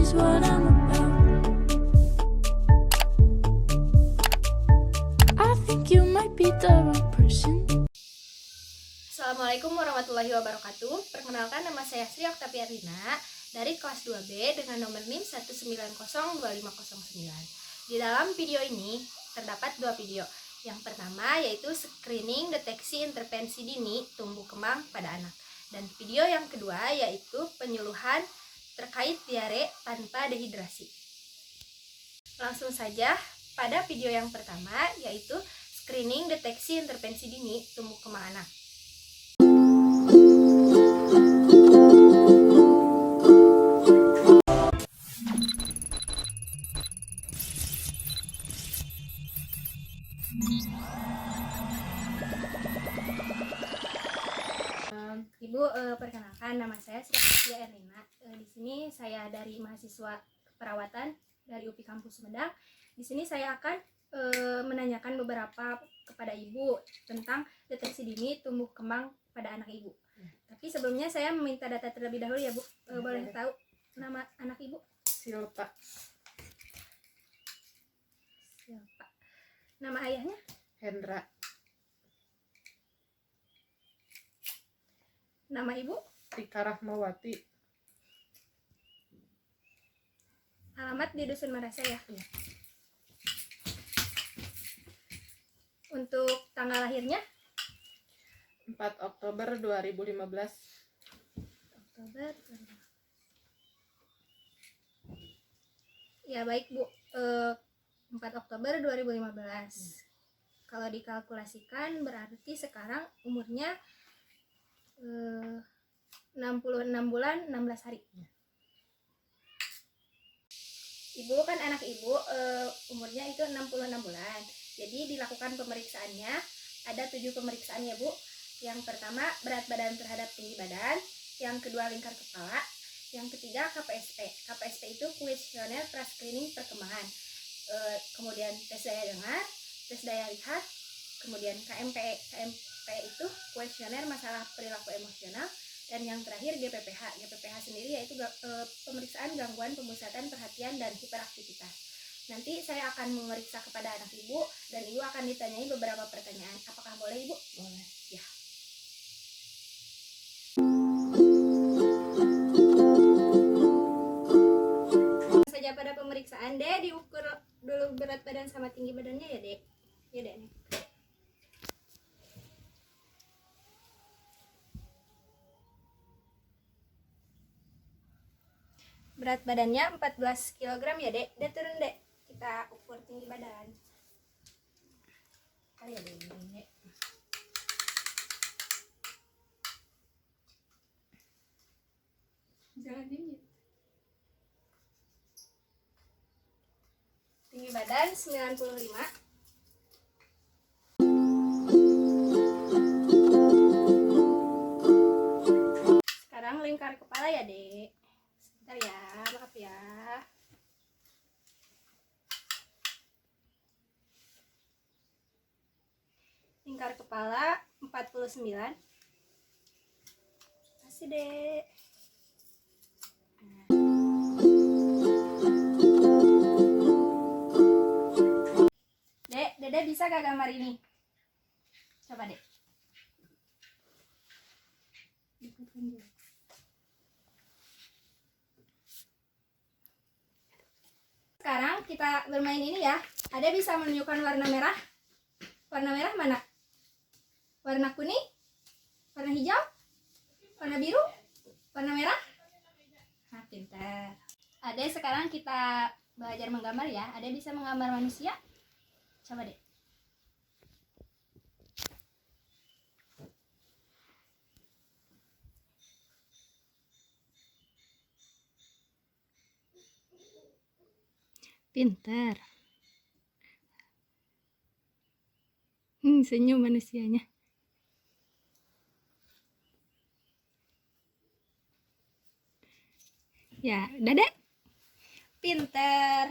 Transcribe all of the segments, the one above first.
is what I'm about. I think you might be the wrong person. Assalamualaikum warahmatullahi wabarakatuh. Perkenalkan, nama saya Sri Oktaviarina dari kelas 2B dengan nomor NIM 1902509. Di dalam video ini terdapat dua video. Yang pertama yaitu screening deteksi intervensi dini tumbuh kembang pada anak. Dan video yang kedua yaitu penyuluhan terkait diare tanpa dehidrasi. Langsung saja pada video yang pertama yaitu screening deteksi intervensi dini tumbuh kembang anak. Ibu, perkenalkan, nama saya Sri Oktaviarina. Di sini saya dari mahasiswa perawatan dari UPI Kampus Sumedang. Di sini saya akan menanyakan beberapa kepada Ibu tentang deteksi dini tumbuh kembang pada anak Ibu. Tapi sebelumnya saya meminta data terlebih dahulu ya Bu. Boleh tahu nama anak Ibu? Silpa. Silpa. Nama ayahnya? Hendra. Nama Ibu? Tika Rahmawati. Alamat di Dusun Marasa ya? Iya. Untuk tanggal lahirnya? 4 Oktober 2015. Oktober. Ya baik Bu, 4 Oktober 2015. Kalau dikalkulasikan berarti sekarang umurnya 66 bulan 16 hari. Ibu kan anak Ibu umurnya itu 66 bulan. Jadi dilakukan pemeriksaannya ada 7 pemeriksaan ya Bu. Yang pertama berat badan terhadap tinggi badan, yang kedua lingkar kepala, yang ketiga KPSP. KPSP itu kuesioner pra-screening perkembangan. Kemudian tes daya dengar, tes daya lihat, kemudian KMPE. KMPE itu kuesioner masalah perilaku emosional, dan yang terakhir GPPH. GPPH sendiri yaitu pemeriksaan gangguan pemusatan perhatian dan hiperaktivitas. Nanti saya akan memeriksa kepada anak Ibu dan Ibu akan ditanyai beberapa pertanyaan. Apakah boleh Ibu? Boleh. Ya. Saja pada pemeriksaan Dek, diukur dulu berat badan sama tinggi badannya ya Dek. Ya Dek nih. Berat badannya 14 kg ya Dek. Dek turun Dek. Kita ukur tinggi badan. Kali ya Dek. Jangan dingin. Tinggi badan 95. Sekarang lingkar kepala ya Dek. Sebentar ya, maaf ya. Lingkar kepala 49. Kasih Dek. Dek, Dede bisa gak gambar ini? Coba Dek. Sekarang kita bermain ini ya. Ada bisa menunjukkan warna merah? Warna merah mana? Warna kuning? Warna hijau? Warna biru? Warna merah? Nah, pintar. Ade sekarang kita belajar menggambar ya. Ade bisa menggambar manusia? Coba deh. Pintar. Senyum manusianya. Ya, udah Dek. Pintar.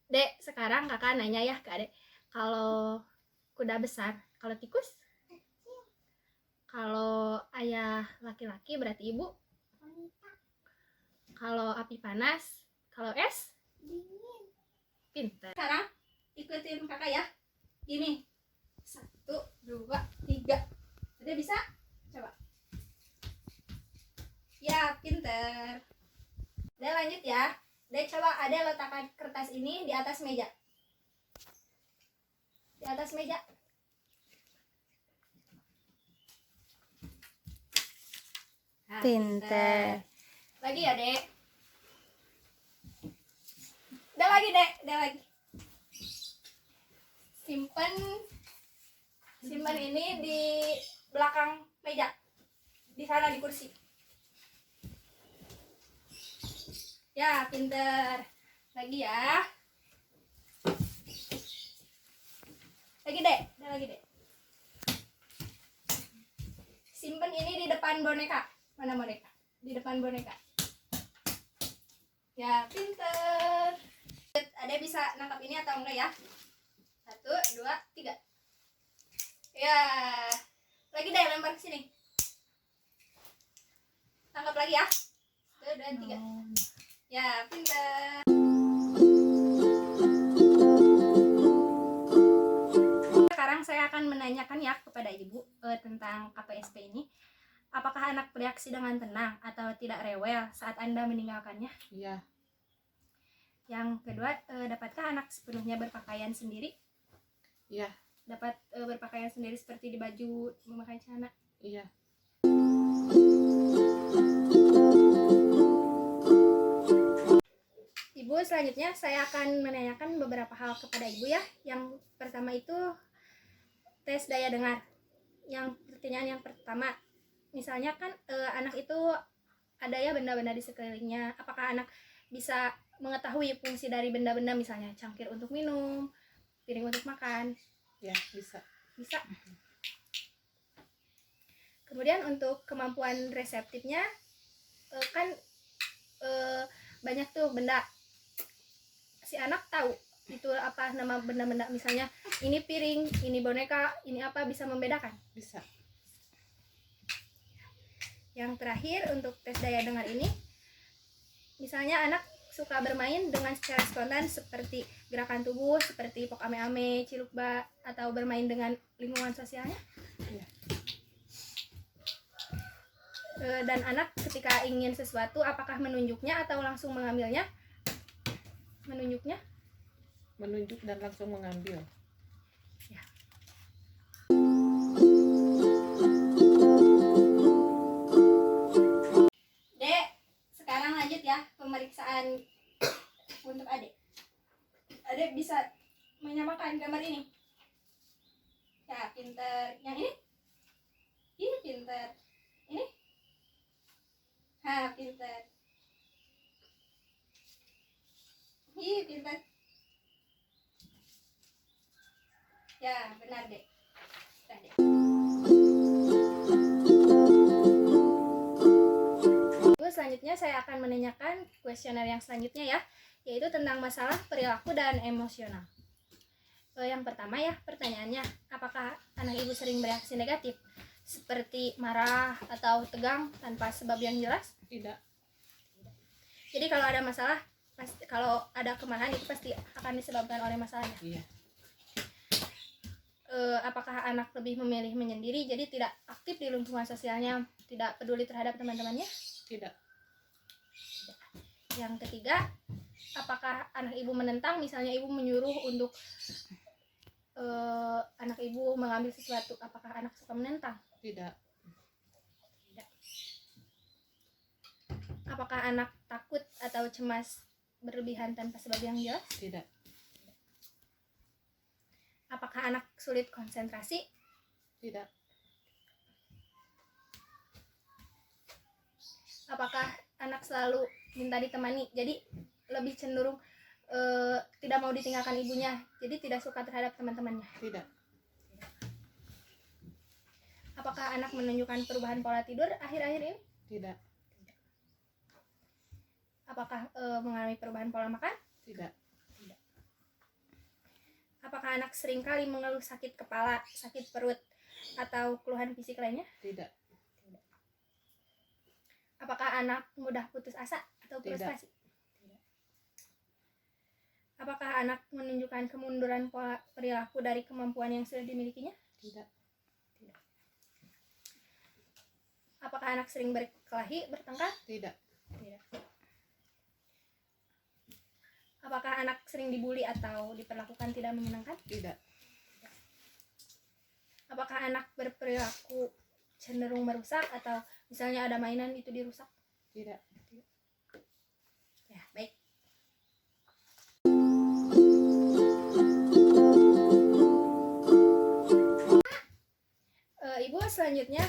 Dek, sekarang kakak nanya ya ke Adek. Kalau kuda besar, kalau tikus? Kalau ayah laki-laki berarti ibu? Kalau api panas, kalau es dingin. Pintar. Sekarang ikutin kakak ya. Gini. 1, 2, 3. Udah bisa? Coba. Ya, pintar. Udah lanjut ya. Udah coba ada letakkan kertas ini di atas meja. Di atas meja. Nah, Pintar. lagi ya, Dek. Udah lagi, Dek. Udah lagi. Simpan ini di belakang meja. Di sana di kursi. Ya, pinter. Lagi ya. Lagi, Dek. Udah lagi, Dek. Simpan ini di depan boneka. Mana boneka? Di depan boneka. Ya, pinter. Ada bisa nangkap ini atau enggak ya? 1, 2, 3. Ya. Lagi deh, lempar ke sini. Tangkap lagi ya. 1, 2, 3. Ya, pinter. Sekarang saya akan menanyakan ya kepada ibu tentang KPSP ini. Apakah anak bereaksi dengan tenang atau tidak rewel saat Anda meninggalkannya? Iya. Yang kedua, dapatkah anak sepenuhnya berpakaian sendiri? Iya. Dapat berpakaian sendiri seperti di baju, memakai celana? Iya. Ibu, selanjutnya saya akan menanyakan beberapa hal kepada ibu ya. Yang pertama itu tes daya dengar. Yang pertanyaan yang pertama, misalnya kan anak itu ada ya benda-benda di sekelilingnya. Apakah anak bisa mengetahui fungsi dari benda-benda, misalnya cangkir untuk minum, piring untuk makan? Ya, bisa. Bisa. Kemudian untuk kemampuan reseptifnya kan banyak tuh benda. Si anak tahu itu apa nama benda-benda, misalnya ini piring, ini boneka, ini apa, bisa membedakan? Bisa. Yang terakhir untuk tes daya dengar ini, misalnya anak suka bermain dengan secara spontan seperti gerakan tubuh, seperti pok ame-ame, ciluk bak, atau bermain dengan lingkungan sosialnya. Iya. Dan anak ketika ingin sesuatu, apakah menunjuknya atau langsung mengambilnya? Menunjuknya. Menunjuk dan langsung mengambil. Ya. Dek, sekarang lanjut ya pemeriksaan untuk adik. Adik bisa menyamakan gambar ini. Ya, pinter. Yang ini? Ini pinter. Ini? Ha, pinter. Ih, pinter. Ya, benar, Dek. Benar, Dek. Selanjutnya saya akan menanyakan kuesioner yang selanjutnya ya, yaitu tentang masalah perilaku dan emosional. Yang pertama ya, pertanyaannya, apakah anak ibu sering bereaksi negatif seperti marah atau tegang tanpa sebab yang jelas? Tidak. Jadi kalau ada masalah, kalau ada kemarahan itu pasti akan disebabkan oleh masalahnya. Iya. Apakah anak lebih memilih menyendiri, jadi tidak aktif di lingkungan sosialnya, tidak peduli terhadap teman-temannya? Tidak. Yang ketiga, apakah anak ibu menentang, misalnya ibu menyuruh untuk anak ibu mengambil sesuatu, apakah anak suka menentang? Tidak. Tidak. Apakah anak takut atau cemas berlebihan tanpa sebab yang jelas? Tidak. Apakah anak sulit konsentrasi? Tidak. Apakah anak selalu minta ditemani, jadi lebih cenderung tidak mau ditinggalkan ibunya, jadi tidak suka terhadap teman-temannya? Tidak. Apakah anak menunjukkan perubahan pola tidur akhir-akhir ini? Tidak. Apakah mengalami perubahan pola makan? Tidak. Apakah anak seringkali mengeluh sakit kepala, sakit perut, atau keluhan fisik lainnya? Tidak. Apakah anak mudah putus asa atau atau Tidak. frustasi? Tidak. Apakah anak menunjukkan kemunduran pola perilaku dari kemampuan yang sudah dimilikinya? Tidak. Apakah anak sering berkelahi, bertengkar? Tidak. Tidak. Apakah anak sering dibully atau diperlakukan tidak menyenangkan? Tidak. Apakah anak berperilaku cenderung merusak atau misalnya ada mainan itu dirusak? Tidak. Ya, baik. Ibu, selanjutnya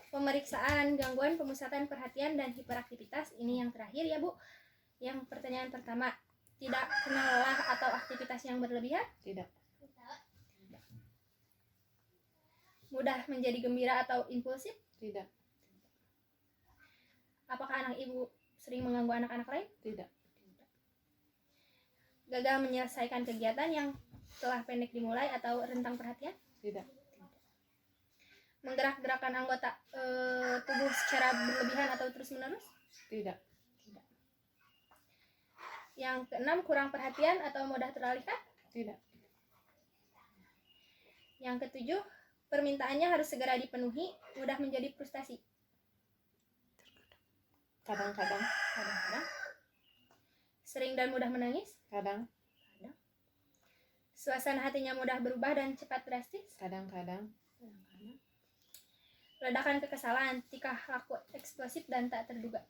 pemeriksaan gangguan pemusatan perhatian dan hiperaktivitas. Ini yang terakhir ya, Bu. Yang pertanyaan pertama, tidak kenal lelah atau aktivitas yang berlebihan? Tidak. Mudah menjadi gembira atau impulsif? Tidak. Apakah anak ibu sering mengganggu anak-anak lain? Tidak. Gagal menyelesaikan kegiatan yang telah pendek dimulai atau rentang perhatian? Tidak. Menggerak-gerakan anggota tubuh secara berlebihan atau terus-menerus? Tidak. Yang keenam, kurang perhatian atau mudah teralihkan? Tidak. Yang ketujuh, permintaannya harus segera dipenuhi, mudah menjadi frustasi. Kadang-kadang. Kadang-kadang. Sering dan mudah menangis? Kadang. Suasana hatinya mudah berubah dan cepat drastis? Kadang-kadang. Ledakan kekesalan, tingkah laku eksplosif dan tak terduga?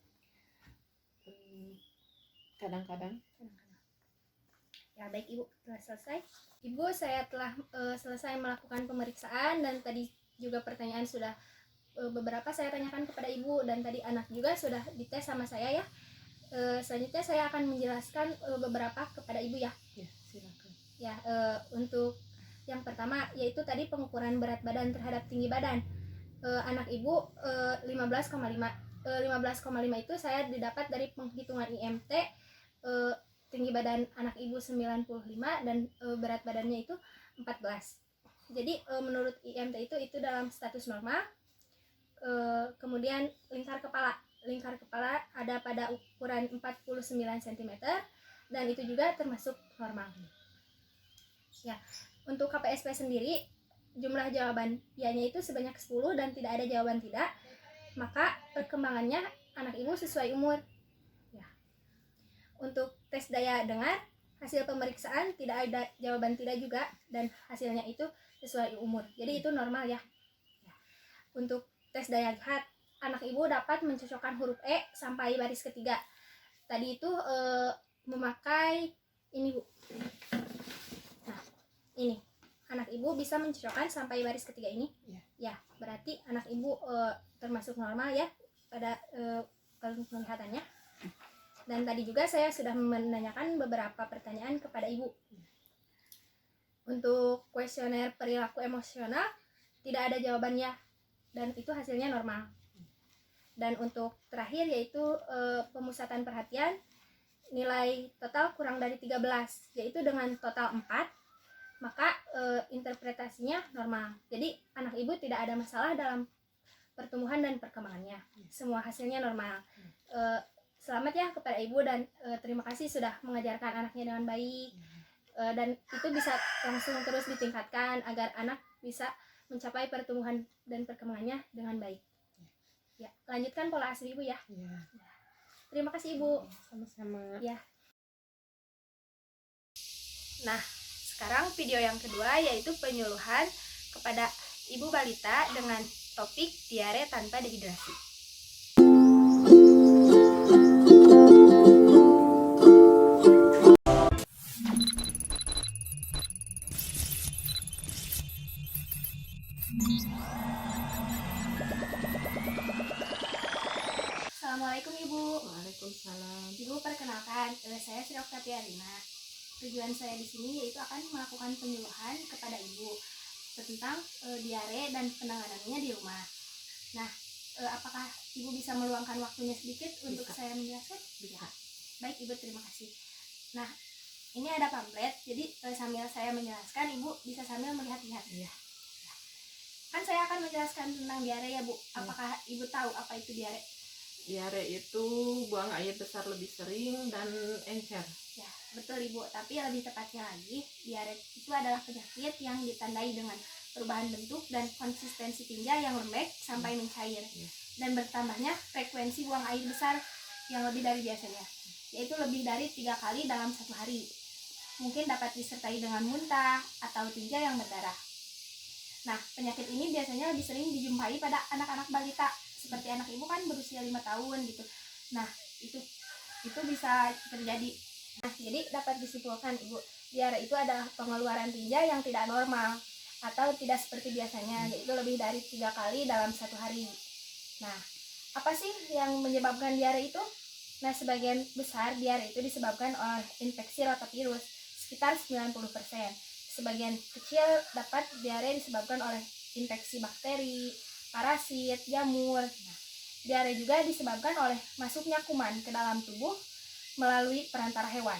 Kadang-kadang. Ya, baik Ibu, telah selesai. Ibu, saya telah selesai melakukan pemeriksaan dan tadi juga pertanyaan sudah beberapa saya tanyakan kepada Ibu dan tadi anak juga sudah dites sama saya ya. Selanjutnya saya akan menjelaskan beberapa kepada Ibu ya. Ya, silakan. Ya, untuk yang pertama yaitu tadi pengukuran berat badan terhadap tinggi badan. Anak Ibu 15,5 itu saya didapat dari penghitungan IMT. Tinggi badan anak ibu 95 dan berat badannya itu 14. Jadi menurut IMT itu dalam status normal. Kemudian lingkar kepala ada pada ukuran 49 cm dan itu juga termasuk normal. Ya, untuk KPSP sendiri jumlah jawaban ya-nya itu sebanyak 10 dan tidak ada jawaban tidak. Maka perkembangannya anak ibu sesuai umur. Untuk tes daya dengar, hasil pemeriksaan tidak ada jawaban tidak juga dan hasilnya itu sesuai umur. Jadi itu normal ya. Untuk tes daya lihat, anak ibu dapat mencocokkan huruf E sampai baris ketiga. Tadi itu memakai ini Bu. Nah, ini. Anak ibu bisa mencocokkan sampai baris ketiga ini. Ya, berarti anak ibu termasuk normal ya pada penglihatannya. Dan tadi juga saya sudah menanyakan beberapa pertanyaan kepada Ibu. Untuk kuesioner perilaku emosional tidak ada jawabannya dan itu hasilnya normal. Dan untuk terakhir yaitu pemusatan perhatian, nilai total kurang dari 13, yaitu dengan total 4, maka interpretasinya normal. Jadi anak Ibu tidak ada masalah dalam pertumbuhan dan perkembangannya. Semua hasilnya normal. Selamat ya kepada Ibu dan terima kasih sudah mengajarkan anaknya dengan baik. Dan itu bisa langsung terus ditingkatkan agar anak bisa mencapai pertumbuhan dan perkembangannya dengan baik. Ya, lanjutkan pola asuh Ibu ya. Terima kasih Ibu. Sama-sama. Ya. Nah, sekarang video yang kedua yaitu penyuluhan kepada ibu balita dengan topik diare tanpa dehidrasi. Assalamualaikum Ibu. Waalaikumsalam. Ibu, perkenalkan, saya Sri Oktaviani Arina. Tujuan saya di sini yaitu akan melakukan penyuluhan kepada Ibu tentang diare dan penanganannya di rumah. Nah, apakah Ibu bisa meluangkan waktunya sedikit untuk saya menjelaskan? Bisa. Baik Ibu, terima kasih. Nah, ini ada pamflet, jadi sambil saya menjelaskan Ibu bisa sambil melihat-lihat. Iya. Kan saya akan menjelaskan tentang diare ya Bu. Apakah Ibu tahu apa itu diare? Diare itu buang air besar lebih sering dan encer. Ya, betul Ibu. Tapi lebih tepatnya lagi, diare itu adalah penyakit yang ditandai dengan perubahan bentuk dan konsistensi tinja yang lembek sampai mencair, dan bertambahnya frekuensi buang air besar yang lebih dari biasanya, yaitu lebih dari 3 kali dalam satu hari. Mungkin dapat disertai dengan muntah atau tinja yang berdarah. Nah, penyakit ini biasanya lebih sering dijumpai pada anak-anak balita, seperti anak Ibu kan berusia 5 tahun gitu. Nah, itu bisa terjadi. Nah, jadi dapat disimpulkan Ibu, diare itu adalah pengeluaran tinja yang tidak normal atau tidak seperti biasanya, yaitu lebih dari 3 kali dalam satu hari. Nah, apa sih yang menyebabkan diare itu? Nah, sebagian besar diare itu disebabkan oleh infeksi rotavirus, sekitar 90%. Sebagian kecil dapat diare disebabkan oleh infeksi bakteri, parasit, jamur. Nah, diare juga disebabkan oleh masuknya kuman ke dalam tubuh melalui perantara hewan.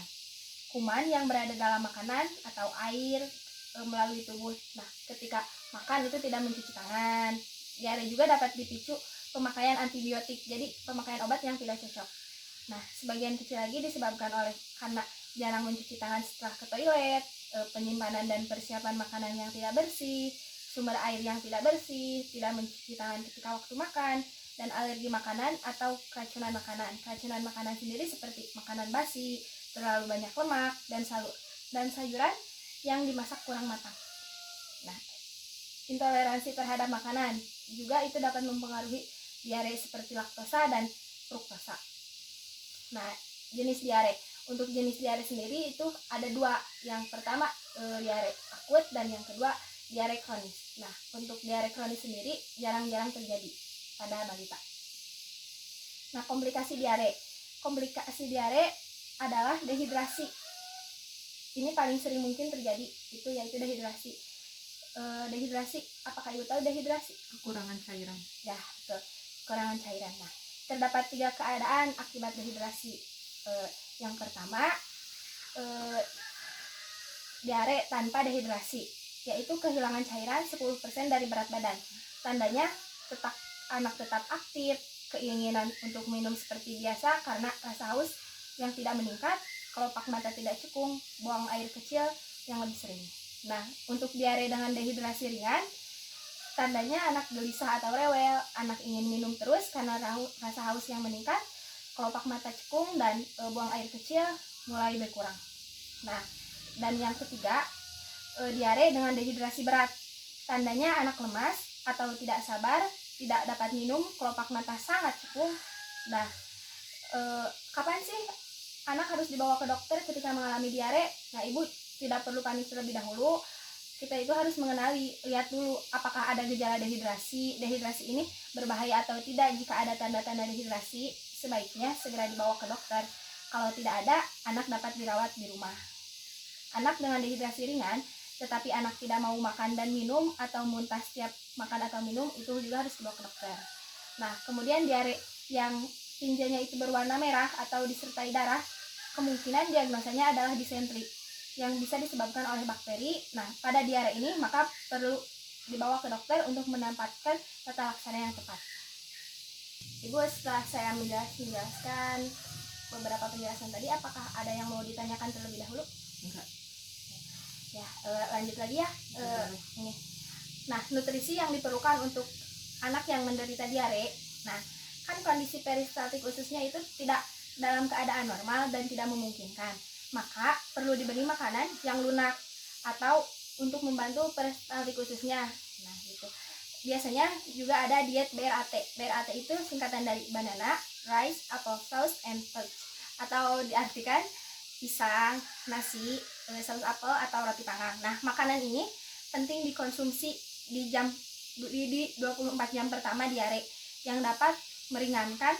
Kuman yang berada dalam makanan atau air melalui tubuh. Nah, ketika makan itu tidak mencuci tangan. Diare juga dapat dipicu pemakaian antibiotik, jadi pemakaian obat yang tidak cocok. Nah, sebagian kecil lagi disebabkan oleh karena jarang mencuci tangan setelah ke toilet, penyimpanan dan persiapan makanan yang tidak bersih, sumber air yang tidak bersih, tidak mencuci tangan ketika waktu makan, dan alergi makanan atau keracunan makanan. Keracunan makanan sendiri seperti makanan basi, terlalu banyak lemak, dan sayuran yang dimasak kurang matang. Nah, intoleransi terhadap makanan juga itu dapat mempengaruhi diare seperti laktosa dan fruktosa. Nah, jenis diare. Untuk jenis diare sendiri itu ada 2. Yang pertama diare akut dan yang kedua diare kronis. Nah, untuk diare kronis sendiri jarang-jarang terjadi pada balita. Nah, komplikasi diare. Komplikasi diare adalah dehidrasi. Ini paling sering mungkin terjadi, yaitu dehidrasi. Dehidrasi, apakah Ibu tahu dehidrasi? Kekurangan cairan. Ya, betul. Kekurangan cairan. Nah, terdapat 3 keadaan akibat dehidrasi. Yang pertama, diare tanpa dehidrasi, yaitu kehilangan cairan 10% dari berat badan. Tandanya anak tetap aktif, keinginan untuk minum seperti biasa karena rasa haus yang tidak meningkat, kelopak mata tidak cekung, buang air kecil yang lebih sering. Nah, untuk diare dengan dehidrasi ringan, tandanya anak gelisah atau rewel, anak ingin minum terus karena rasa haus yang meningkat, kelopak mata cekung, dan buang air kecil mulai berkurang. Nah, dan yang ketiga, diare dengan dehidrasi berat. Tandanya anak lemas atau tidak sabar, tidak dapat minum, kelopak mata sangat cekung. Nah, kapan sih anak harus dibawa ke dokter ketika mengalami diare? Nah, Ibu tidak perlu panik terlebih dahulu. Kita itu harus mengenali, lihat dulu apakah ada gejala dehidrasi. Dehidrasi ini berbahaya atau tidak. Jika ada tanda-tanda dehidrasi, sebaiknya segera dibawa ke dokter. Kalau tidak ada, anak dapat dirawat di rumah. Anak dengan dehidrasi ringan, tetapi anak tidak mau makan dan minum atau muntah setiap makan atau minum, itu juga harus dibawa ke dokter. Nah, kemudian diare yang tinjanya itu berwarna merah atau disertai darah, kemungkinan diagnosanya adalah disentri yang bisa disebabkan oleh bakteri. Nah, pada diare ini maka perlu dibawa ke dokter untuk mendapatkan tata laksana yang tepat. Ibu, setelah saya menjelaskan beberapa penjelasan tadi, apakah ada yang mau ditanyakan terlebih dahulu? Enggak. Ya, lanjut lagi ya. Ini. Nah, nutrisi yang diperlukan untuk anak yang menderita diare. Nah, kan kondisi peristaltik ususnya itu tidak dalam keadaan normal dan tidak memungkinkan. Maka perlu diberi makanan yang lunak atau untuk membantu peristaltik ususnya. Nah, gitu. Biasanya juga ada diet BRAT. BRAT itu singkatan dari banana, rice, apple sauce, and peach, atau diartikan pisang, nasi, saus apel, atau roti panggang. Nah, makanan ini penting dikonsumsi di 24 jam pertama diare yang dapat meringankan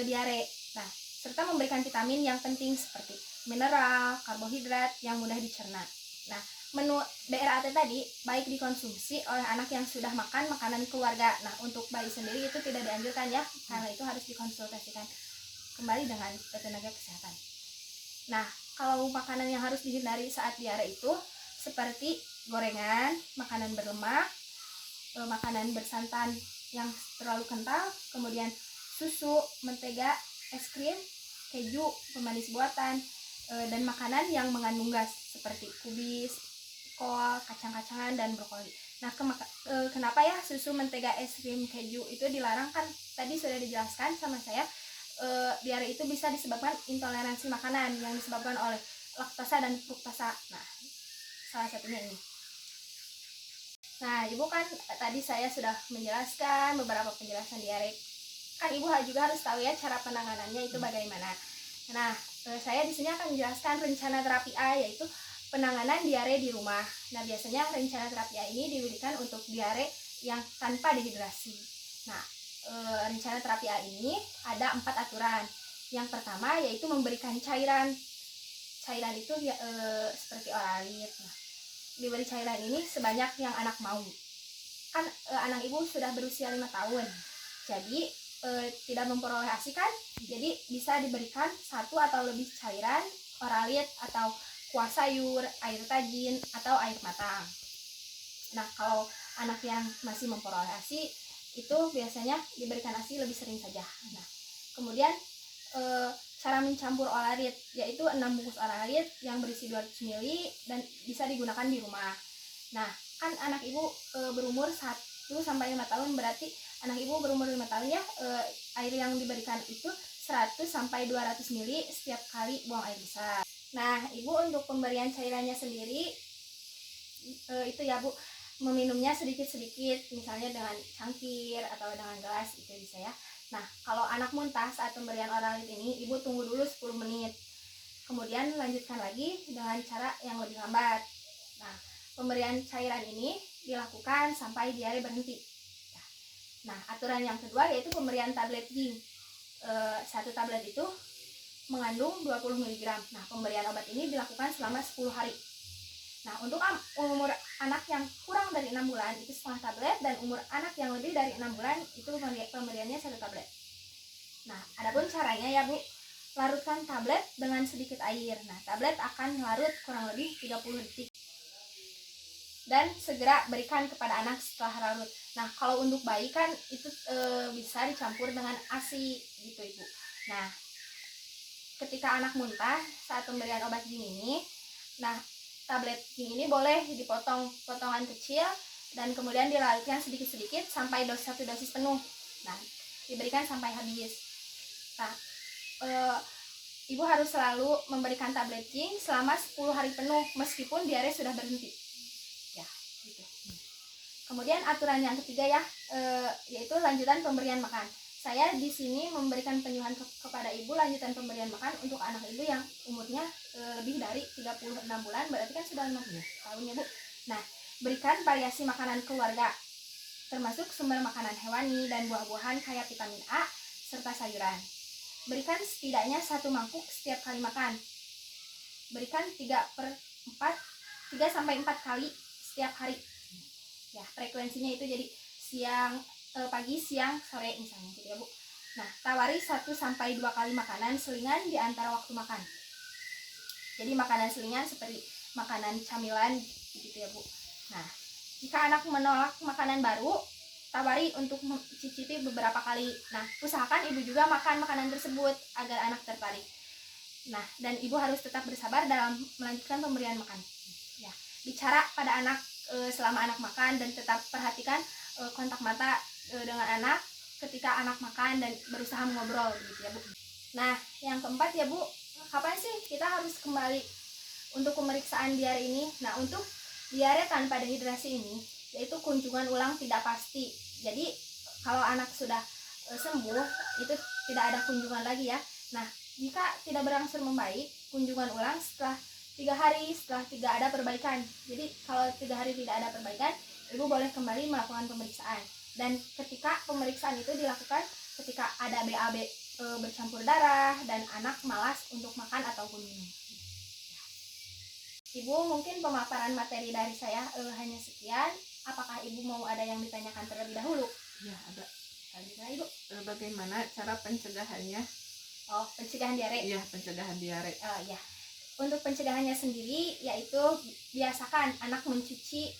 diare. Nah, serta memberikan vitamin yang penting seperti mineral, karbohidrat yang mudah dicerna. Nah, menu BRAT tadi baik dikonsumsi oleh anak yang sudah makan makanan keluarga. Nah, untuk bayi sendiri itu tidak dianjurkan ya, karena itu harus dikonsultasikan kembali dengan tenaga kesehatan. Nah, kalau makanan yang harus dihindari saat diare itu seperti gorengan, makanan berlemak, makanan bersantan yang terlalu kental, kemudian susu, mentega, es krim, keju, pemanis buatan, dan makanan yang mengandung gas seperti kubis, kol, kacang-kacangan, dan brokoli. Nah, kenapa ya susu, mentega, es krim, keju itu dilarang? Kan tadi sudah dijelaskan sama saya, diare itu bisa disebabkan intoleransi makanan yang disebabkan oleh laktosa dan fruktosa. Nah, salah satunya ini. Nah, Ibu kan tadi saya sudah menjelaskan beberapa penjelasan diare. Kan Ibu juga harus tahu ya cara penanganannya itu bagaimana. Nah, saya di sini akan menjelaskan rencana terapi A, yaitu penanganan diare di rumah. Nah, biasanya rencana terapi A ini diberikan untuk diare yang tanpa dehidrasi. Nah, rencana terapi A ini ada 4 aturan. Yang pertama yaitu memberikan cairan. Cairan itu seperti oralit. Nah, diberi cairan ini sebanyak yang anak mau. Kan anak Ibu sudah berusia 5 tahun. Jadi tidak memperoleh ASI kan? Jadi bisa diberikan 1 atau lebih cairan, oralit atau kuah sayur, air tajin, atau air matang. Nah, kalau anak yang masih memperoleh ASI itu biasanya diberikan ASI lebih sering saja. Nah, kemudian cara mencampur olarit, yaitu 6 bungkus olarit yang berisi 200 ml dan bisa digunakan di rumah. Nah, kan anak Ibu berumur 1-5 tahun, berarti anak Ibu berumur 5 tahun ya, air yang diberikan itu 100-200 ml setiap kali buang air besar. Nah, Ibu untuk pemberian cairannya sendiri itu ya Bu, meminumnya sedikit-sedikit, misalnya dengan cangkir atau dengan gelas itu bisa ya. Nah, kalau anak muntah saat pemberian oralit ini, Ibu tunggu dulu 10 menit. Kemudian lanjutkan lagi dengan cara yang lebih lambat. Nah, pemberian cairan ini dilakukan sampai diare berhenti. Nah, aturan yang kedua yaitu pemberian tablet zinc. 1 tablet itu mengandung 20 mg. Nah, pemberian obat ini dilakukan selama 10 hari. Nah, untuk umur anak yang kurang dari 6 bulan itu setengah tablet, dan umur anak yang lebih dari 6 bulan itu pemberiannya 1 tablet. Nah, adapun caranya ya Bu, larutkan tablet dengan sedikit air. Nah, tablet akan larut kurang lebih 30 detik. Dan segera berikan kepada anak setelah larut. Nah, kalau untuk bayi kan itu bisa dicampur dengan ASI gitu Ibu. Nah, ketika anak muntah saat pemberian obat zinc ini, nah tablet zinc ini boleh dipotong potongan kecil dan kemudian dilarutkan sedikit-sedikit sampai 1 dosis penuh. Nah, diberikan sampai habis. Nah, Ibu harus selalu memberikan tablet zinc selama 10 hari penuh meskipun diare sudah berhenti. Ya, gitu. Kemudian aturan yang ketiga ya, yaitu lanjutan pemberian makan. Saya di sini memberikan penyuluhan kepada Ibu lanjutan pemberian makan untuk anak Ibu yang umurnya lebih dari 36 bulan, berarti kan sudah 6 tahun ya Bu. Nah, berikan variasi makanan keluarga, termasuk sumber makanan hewani dan buah-buahan kaya vitamin A serta sayuran. Berikan setidaknya 1 mangkuk setiap kali makan. Berikan 3-4 kali setiap hari. Ya, frekuensinya itu jadi pagi, siang, sore misalnya gitu ya Bu. Nah, tawari 1-2 kali makanan selingan di antara waktu makan. Jadi makanan selingan seperti makanan camilan gitu ya Bu. Nah, jika anak menolak makanan baru, tawari untuk mencicipi beberapa kali. Nah, usahakan Ibu juga makan makanan tersebut agar anak tertarik. Nah, dan Ibu harus tetap bersabar dalam melanjutkan pemberian makan. Ya, bicara pada anak selama anak makan dan tetap perhatikan kontak mata dengan anak ketika anak makan dan berusaha mengobrol gitu ya Bu. Nah, yang keempat ya Bu, kapan sih kita harus kembali untuk pemeriksaan diare ini? Nah, untuk diare tanpa dehidrasi ini yaitu kunjungan ulang tidak pasti. Jadi kalau anak sudah sembuh itu tidak ada kunjungan lagi ya. Nah, jika tidak berangsur membaik, kunjungan ulang setelah 3 hari setelah tidak ada perbaikan. Jadi kalau 3 hari tidak ada perbaikan, Ibu boleh kembali melakukan pemeriksaan. Dan ketika pemeriksaan itu dilakukan ketika ada BAB bercampur darah dan anak malas untuk makan ataupun minum. Ibu, mungkin pemaparan materi dari saya hanya sekian. Apakah Ibu mau ada yang ditanyakan terlebih dahulu? Ya, ada. Bagaimana Ibu? Bagaimana cara pencegahannya? Oh, pencegahan diare. Iya, pencegahan diare. Ya. Untuk pencegahannya sendiri yaitu biasakan anak mencuci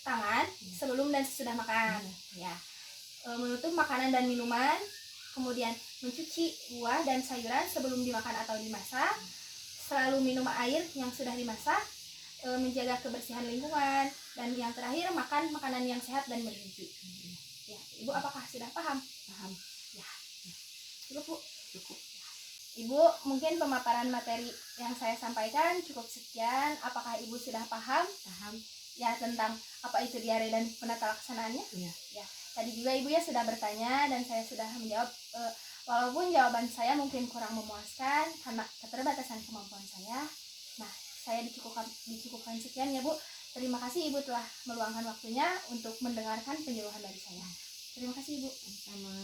tangan sebelum dan sesudah makan. Ya. Menutup makanan dan minuman kemudian mencuci buah dan sayuran sebelum dimakan atau dimasak, selalu minum air yang sudah dimasak, menjaga kebersihan lingkungan, dan yang terakhir makan makanan yang sehat dan bergizi. Ya, Ibu apakah sudah paham? Paham. Ya. Cukup, Bu. Cukup. Ibu, mungkin pemaparan materi yang saya sampaikan cukup sekian. Apakah Ibu sudah paham? Paham. Ya, tentang apa itu diare dan penata laksanaannya? Iya. Ya. Tadi juga Ibu ya sudah bertanya dan saya sudah menjawab. Walaupun jawaban saya mungkin kurang memuaskan karena keterbatasan kemampuan saya. Nah, saya dicukupkan sekian ya, Bu. Terima kasih Ibu telah meluangkan waktunya untuk mendengarkan penyuluhan dari saya. Terima kasih Ibu. Sama.